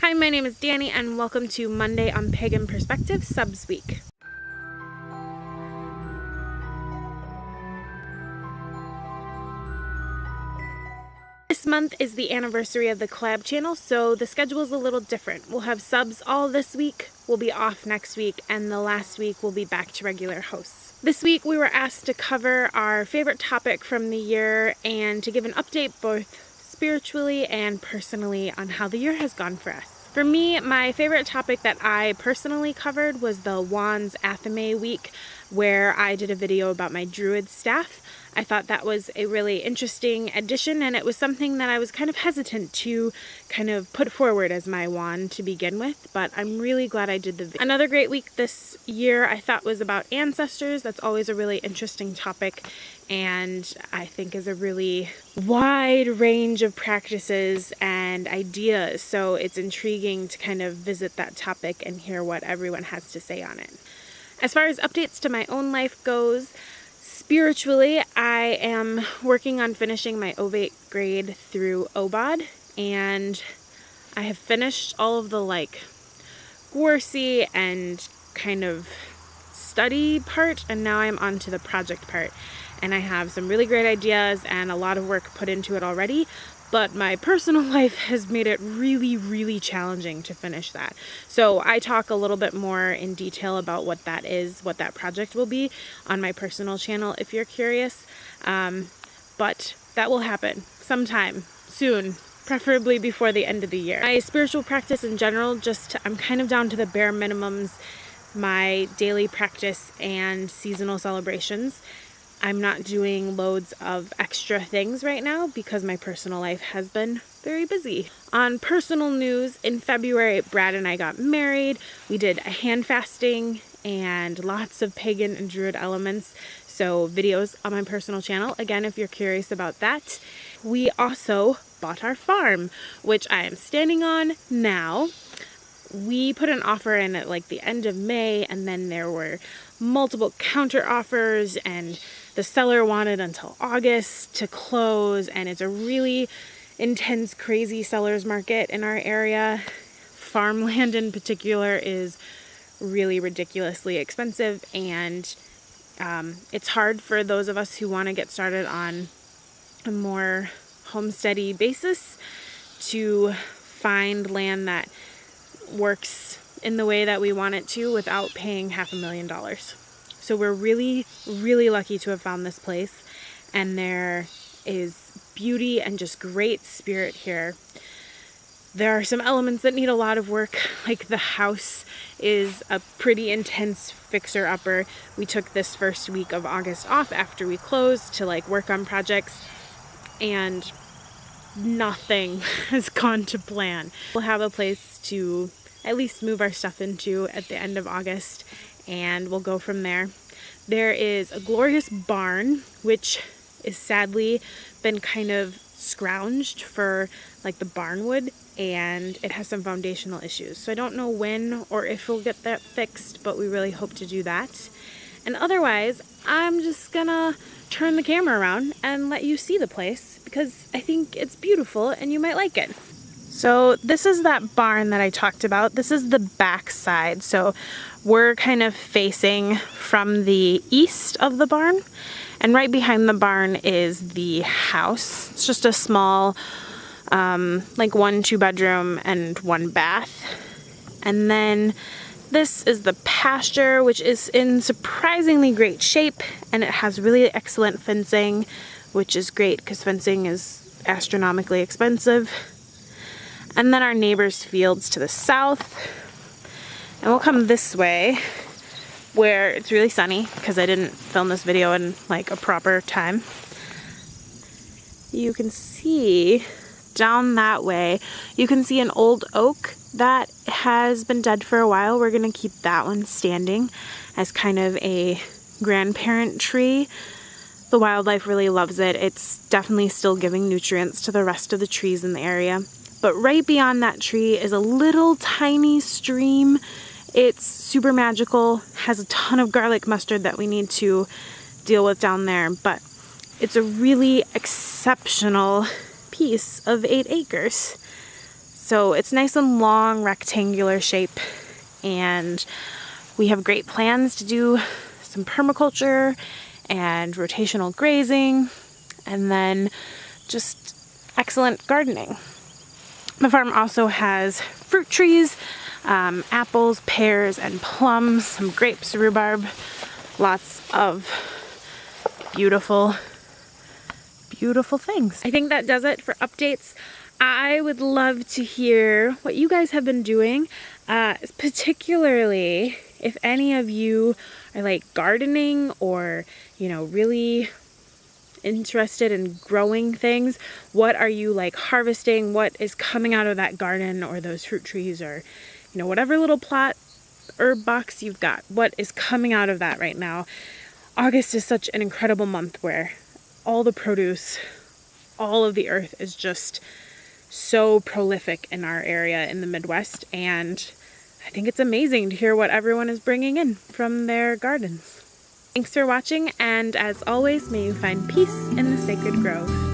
Hi, my name is Danny and welcome to Monday on Pagan Perspective Subs Week. This month is the anniversary of the collab channel, so the schedule is a little different. We'll have subs all this week, we'll be off next week, and the last week we'll be back to regular hosts. This week we were asked to cover our favorite topic from the year and to give an update both spiritually and personally on how the year has gone for us. For me, my favorite topic that I personally covered was the Wands Athame week, where I did a video about my druid staff. I thought that was a really interesting addition, and it was something that I was kind of hesitant to kind of put forward as my wand to begin with, but I'm really glad I did the video. Another great week this year I thought was about ancestors. That's always a really interesting topic, and I think is a really wide range of practices and ideas, so it's intriguing to kind of visit that topic and hear what everyone has to say on it. As far as updates to my own life goes, spiritually, I am working on finishing my ovate grade through OBOD, and I have finished all of the Gwarsy and kind of study part, and now I'm on to the project part. And I have some really great ideas and a lot of work put into it already, but my personal life has made it really challenging to finish that. So I talk a little bit more in detail about what that is, what that project will be on my personal channel if you're curious. But that will happen sometime soon, preferably before the end of the year. My spiritual practice in general, I'm kind of down to the bare minimums, my daily practice and seasonal celebrations. I'm not doing loads of extra things right now because my personal life has been very busy. On personal news, in February, Brad and I got married. We did a hand fasting and lots of pagan and druid elements. So videos on my personal channel, again, if you're curious about that. We also bought our farm, which I am standing on now. We put an offer in at the end of May, and then there were multiple counter offers, and the seller wanted until August to close, and it's a really intense, crazy seller's market in our area. Farmland in particular is really ridiculously expensive, and it's hard for those of us who want to get started on a more homesteady basis to find land that works in the way that we want it to without paying $500,000. So we're really lucky to have found this place, and there is beauty and just great spirit here. There are some elements that need a lot of work, like the house is a pretty intense fixer-upper. We took this first week of August off after we closed to work on projects, and nothing has gone to plan. We'll have a place to at least move our stuff into at the end of August, and we'll go from there. There is a glorious barn, which is sadly been kind of scrounged for the barnwood, and it has some foundational issues. So I don't know when or if we'll get that fixed, but we really hope to do that. And otherwise, I'm just gonna turn the camera around and let you see the place because I think it's beautiful and you might like it. So this is that barn that I talked about. This is the back side. So we're kind of facing from the east of the barn, and right behind the barn is the house. It's just a small, 1 2-bedroom and 1 bath. And then this is the pasture, which is in surprisingly great shape, and it has really excellent fencing, which is great because fencing is astronomically expensive. And then our neighbor's fields to the south. And we'll come this way where it's really sunny because I didn't film this video in a proper time. You can see down that way, you can see an old oak that has been dead for a while. We're gonna keep that one standing as kind of a grandparent tree. The wildlife really loves it. It's definitely still giving nutrients to the rest of the trees in the area. But right beyond that tree is a little tiny stream. It's super magical, has a ton of garlic mustard that we need to deal with down there, but it's a really exceptional piece of 8 acres. So it's nice and long, rectangular shape, and we have great plans to do some permaculture and rotational grazing, and then just excellent gardening. The farm also has fruit trees, apples, pears, and plums, some grapes, rhubarb, lots of beautiful, beautiful things. I think that does it for updates. I would love to hear what you guys have been doing, particularly if any of you are like gardening or, you know, really interested in growing things. What are you like harvesting? What is coming out of that garden or those fruit trees, or, you know, whatever little plot herb box you've got? What is coming out of that right now? August is such an incredible month where all the produce, all of the earth is just so prolific in our area in the Midwest, and I think it's amazing to hear what everyone is bringing in from their gardens. Thanks for watching, and as always, may you find peace in the sacred grove.